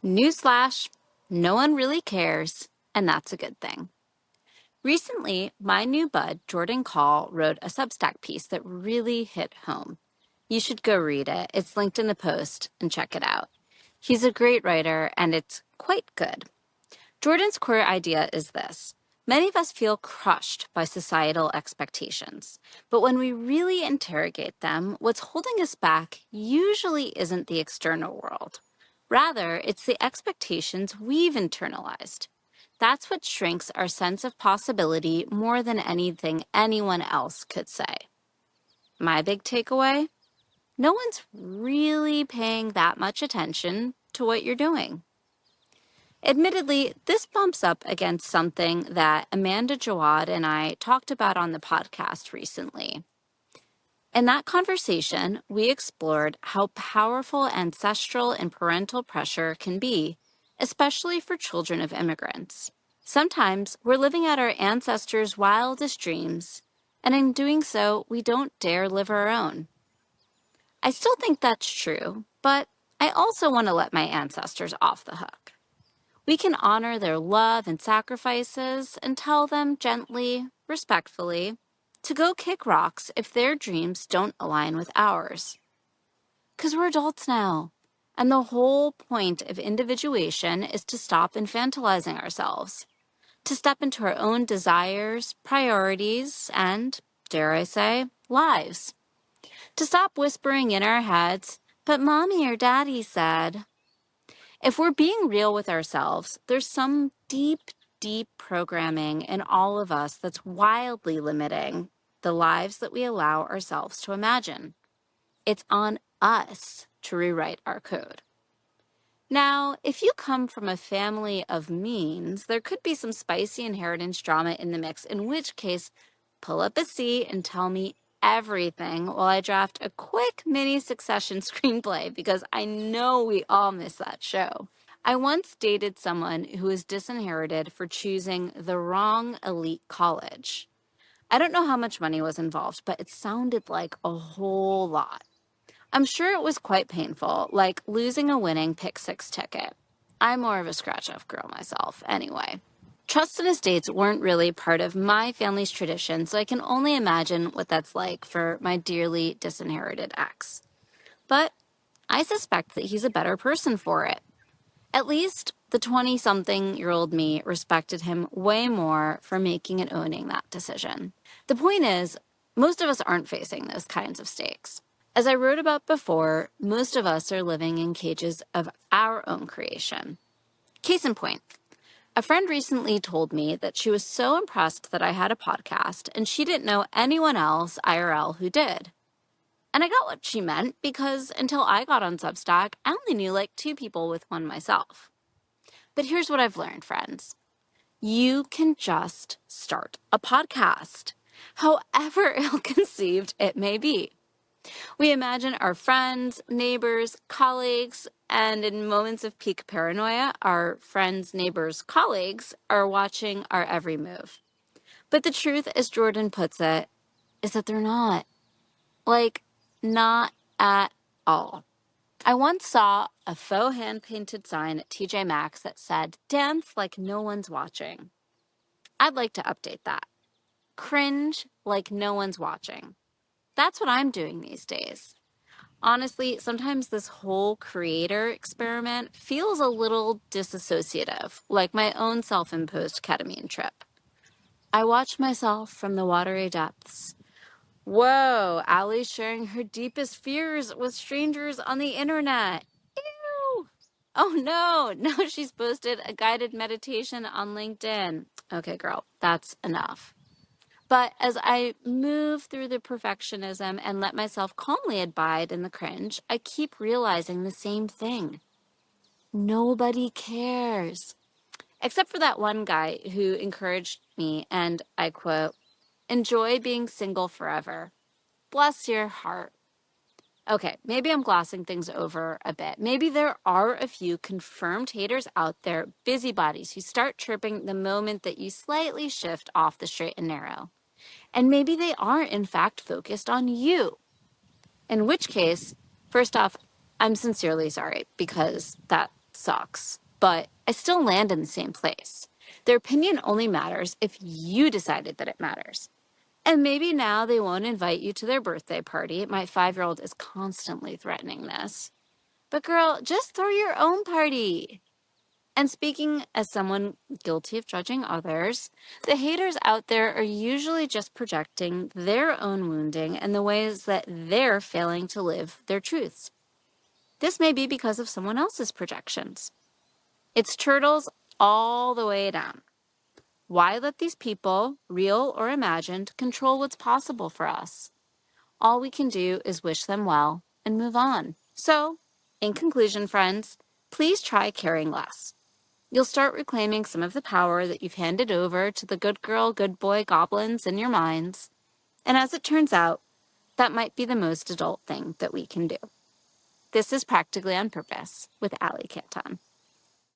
Newsflash, no one really cares, and that's a good thing. Recently, my new bud, Jordan Call, wrote a Substack piece that really hit home. You should go read it. It's linked in the post, and check it out. He's a great writer, and it's quite good. Jordan's core idea is this. Many of us feel crushed by societal expectations, but when we really interrogate them, what's holding us back usually isn't the external world. Rather, it's the expectations we've internalized. That's what shrinks our sense of possibility more than anything anyone else could say. My big takeaway? No one's really paying that much attention to what you're doing. Admittedly, this bumps up against something that Amanda Jawad and I talked about on the podcast recently. In that conversation, we explored how powerful ancestral and parental pressure can be, especially for children of immigrants. Sometimes we're living out our ancestors' wildest dreams, and in doing so, we don't dare live our own. I still think that's true, but I also want to let my ancestors off the hook. We can honor their love and sacrifices and tell them gently, respectfully, to go kick rocks if their dreams don't align with ours. Because we're adults now, and the whole point of individuation is to stop infantilizing ourselves, to step into our own desires, priorities, and, dare I say, lives. To stop whispering in our heads, but mommy or daddy said. If we're being real with ourselves, there's some deep programming in all of us that's wildly limiting the lives that we allow ourselves to imagine. It's on us to rewrite our code. Now, if you come from a family of means, there could be some spicy inheritance drama in the mix, in which case, pull up a seat and tell me everything while I draft a quick mini Succession screenplay, because I know we all miss that show. I once dated someone who was disinherited for choosing the wrong elite college. I don't know how much money was involved, but it sounded like a whole lot. I'm sure it was quite painful, like losing a winning pick six ticket. I'm more of a scratch-off girl myself, anyway. Trusts and estates weren't really part of my family's tradition, so I can only imagine what that's like for my dearly disinherited ex. But I suspect that he's a better person for it. At least the 20-something-year-old me respected him way more for making and owning that decision. The point is, most of us aren't facing those kinds of stakes. As I wrote about before, most of us are living in cages of our own creation. Case in point, a friend recently told me that she was so impressed that I had a podcast and she didn't know anyone else IRL who did. And I got what she meant because until I got on Substack, I only knew like 2 people with one myself. But here's what I've learned, friends. You can just start a podcast, however ill-conceived it may be. We imagine our friends, neighbors, colleagues, and in moments of peak paranoia, our friends, neighbors, colleagues are watching our every move. But the truth, as Jordan puts it, is that they're not. Like, not at all. I once saw a faux hand-painted sign at TJ Maxx that said, "Dance like no one's watching." I'd like to update that. Cringe like no one's watching. That's what I'm doing these days. Honestly, sometimes this whole creator experiment feels a little disassociative, like my own self-imposed ketamine trip. I watch myself from the watery depths. Whoa, Allie's sharing her deepest fears with strangers on the internet. Ew! Oh no, now she's posted a guided meditation on LinkedIn. Okay, girl, that's enough. But as I move through the perfectionism and let myself calmly abide in the cringe, I keep realizing the same thing. Nobody cares. Except for that one guy who encouraged me, and I quote, "Enjoy being single forever. Bless your heart." Okay, maybe I'm glossing things over a bit. Maybe there are a few confirmed haters out there, busybodies who start chirping the moment that you slightly shift off the straight and narrow. And maybe they are, in fact, focused on you. In which case, first off, I'm sincerely sorry because that sucks, but I still land in the same place. Their opinion only matters if you decided that it matters. And maybe now they won't invite you to their birthday party. My 5-year-old is constantly threatening this. But girl, just throw your own party. And speaking as someone guilty of judging others, the haters out there are usually just projecting their own wounding and the ways that they're failing to live their truths. This may be because of someone else's projections. It's turtles all the way down. Why let these people, real or imagined, control what's possible for us? All we can do is wish them well and move on. So, in conclusion, friends, please try caring less. You'll start reclaiming some of the power that you've handed over to the good girl, good boy goblins in your minds. And as it turns out, that might be the most adult thing that we can do. This is Practically on Purpose with Allie Canton.